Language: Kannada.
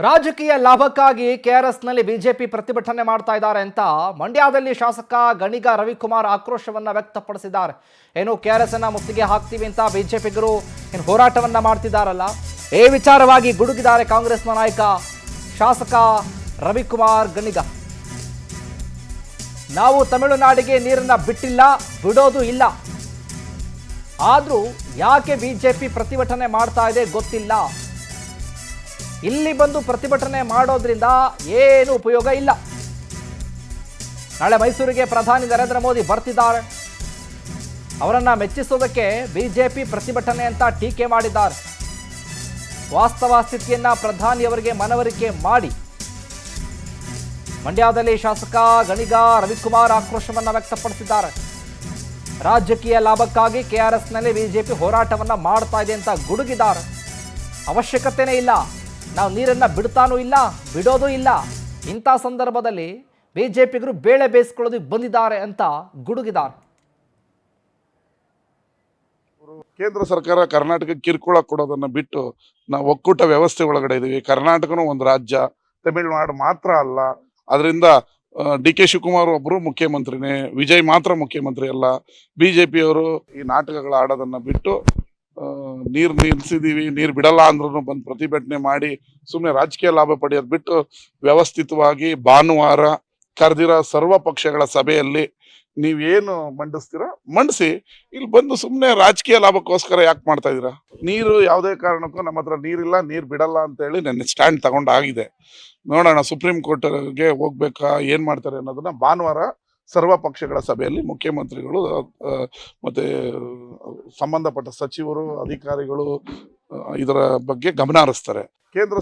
ರಾಜಕೀಯ ಲಾಭಕ್ಕಾಗಿ ಕೆಆರ್ಎಸ್ನಲ್ಲಿ ಬಿಜೆಪಿ ಪ್ರತಿಭಟನೆ ಮಾಡ್ತಾ ಇದ್ದಾರೆ ಅಂತ ಮಂಡ್ಯದಲ್ಲಿ ಶಾಸಕ ಗಣಿಗ ರವಿಕುಮಾರ್ ಆಕ್ರೋಶವನ್ನ ವ್ಯಕ್ತಪಡಿಸಿದ್ದಾರೆ. ಏನು ಕೆಆರ್ಎಸ್ ಅನ್ನ ಮುತ್ತಿಗೆ ಹಾಕ್ತೀವಿ ಅಂತ ಬಿಜೆಪಿಗರು ಹೋರಾಟವನ್ನ ಮಾಡ್ತಿದ್ದಾರಲ್ಲ, ಈ ವಿಚಾರವಾಗಿ ಗುಡುಗಿದ್ದಾರೆ ಕಾಂಗ್ರೆಸ್ನ ನಾಯಕ ಶಾಸಕ ರವಿಕುಮಾರ್ ಗಣಿಗ. ನಾವು ತಮಿಳುನಾಡಿಗೆ ನೀರನ್ನ ಬಿಟ್ಟಿಲ್ಲ, ಬಿಡೋದು ಇಲ್ಲ. ಆದ್ರೂ ಯಾಕೆ ಬಿಜೆಪಿ ಪ್ರತಿಭಟನೆ ಮಾಡ್ತಾ ಇದೆ ಗೊತ್ತಿಲ್ಲ. ಇಲ್ಲಿ ಬಂದು ಪ್ರತಿಭಟನೆ ಮಾಡೋದ್ರಿಂದ ಏನು ಉಪಯೋಗ ಇಲ್ಲ. ನಾಳೆ ಮೈಸೂರಿಗೆ ಪ್ರಧಾನಿ ನರೇಂದ್ರ ಮೋದಿ ಬರ್ತಿದ್ದಾರೆ. ಅವರನ್ನ ಮೆಚ್ಚಿಸೋದಕ್ಕೆ ಬಿಜೆಪಿ ಪ್ರತಿಭಟನೆ ಅಂತ ಟೀಕೆ ಮಾಡಿದ್ದಾರೆ. ವಾಸ್ತವ ಸ್ಥಿತಿಯನ್ನ ಪ್ರಧಾನಿಯವರಿಗೆ ಮನವರಿಕೆ ಮಾಡಿ ಮಂಡ್ಯದಲ್ಲಿ ಶಾಸಕ ಗಣಿಗ ರವಿಕುಮಾರ್ ಆಕ್ರೋಶವನ್ನ ವ್ಯಕ್ತಪಡಿಸಿದ್ದಾರೆ. ರಾಜಕೀಯ ಲಾಭಕ್ಕಾಗಿ ಕೆಆರ್ಎಸ್ನಲ್ಲಿ ಬಿಜೆಪಿ ಹೋರಾಟವನ್ನ ಮಾಡ್ತಾ ಇದೆ ಅಂತ ಗುಡುಗಿದ್ದಾರೆ. ಅವಶ್ಯಕತೆನೇ ಇಲ್ಲ, ನಾವು ನೀರನ್ನ ಬಿಡ್ತಾನೂ ಇಲ್ಲ, ಬಿಡೋದು ಇಲ್ಲ. ಇಂಥ ಸಂದರ್ಭದಲ್ಲಿ ಬಿಜೆಪಿಗರು ಬೇಳೆ ಬೇಯಿಸ್ಕೊಳ್ಳೋದಕ್ಕೆ ಬಂದಿದ್ದಾರೆ ಅಂತ ಗುಡುಗಿದ್ದಾರೆ. ಕೇಂದ್ರ ಸರ್ಕಾರ ಕರ್ನಾಟಕಕ್ಕೆ ಕಿರುಕುಳ ಕೊಡೋದನ್ನ ಬಿಟ್ಟು ನಾವು ಒಕ್ಕೂಟ ವ್ಯವಸ್ಥೆ ಒಳಗಡೆ ಇದೀವಿ. ಕರ್ನಾಟಕನೂ ಒಂದು ರಾಜ್ಯ, ತಮಿಳುನಾಡು ಮಾತ್ರ ಅಲ್ಲ. ಅದರಿಂದ ಡಿ.ಕೆ. ಶಿವಕುಮಾರ್ ಒಬ್ರು ಮುಖ್ಯಮಂತ್ರಿನೇ, ವಿಜಯ್ ಮಾತ್ರ ಮುಖ್ಯಮಂತ್ರಿ ಅಲ್ಲ. ಬಿಜೆಪಿಯವರು ಈ ನಾಟಕಗಳ ಆಡೋದನ್ನ ಬಿಟ್ಟು ನೀರು ನಿಲ್ಸಿದೀವಿ, ನೀರು ಬಿಡಲ್ಲ ಅಂದ್ರೂ ಬಂದು ಪ್ರತಿಭಟನೆ ಮಾಡಿ ಸುಮ್ಮನೆ ರಾಜಕೀಯ ಲಾಭ ಪಡೆಯೋದು ಬಿಟ್ಟು ವ್ಯವಸ್ಥಿತವಾಗಿ ಭಾನುವಾರ ಕರೆದಿರೋ ಸರ್ವ ಪಕ್ಷಗಳ ಸಭೆಯಲ್ಲಿ ನೀವೇನು ಮಂಡಿಸ್ತೀರಾ ಮಂಡಿಸಿ, ಇಲ್ಲಿ ಬಂದು ಸುಮ್ಮನೆ ರಾಜಕೀಯ ಲಾಭಕ್ಕೋಸ್ಕರ ಯಾಕೆ ಮಾಡ್ತಾ ಇದೀರಾ? ನೀರು ಯಾವುದೇ ಕಾರಣಕ್ಕೂ ನಮ್ಮ ಹತ್ರ ನೀರಿಲ್ಲ, ನೀರು ಬಿಡಲ್ಲ ಅಂತ ಹೇಳಿ ನನ್ನ ಸ್ಟ್ಯಾಂಡ್ ತಗೊಂಡಾಗಿದೆ. ನೋಡೋಣ ಸುಪ್ರೀಂ ಕೋರ್ಟ್ಗೆ ಹೋಗ್ಬೇಕಾ, ಏನ್ ಮಾಡ್ತಾರೆ ಅನ್ನೋದನ್ನ ಭಾನುವಾರ ಸರ್ವ ಪಕ್ಷಗಳ ಸಭೆಯಲ್ಲಿ ಮುಖ್ಯಮಂತ್ರಿಗಳು ಮತ್ತೆ ಸಂಬಂಧಪಟ್ಟ ಸಚಿವರು, ಅಧಿಕಾರಿಗಳು ಇದರ ಬಗ್ಗೆ ಗಮನ ಹರಿಸ್ತಾರೆ. ಕೇಂದ್ರ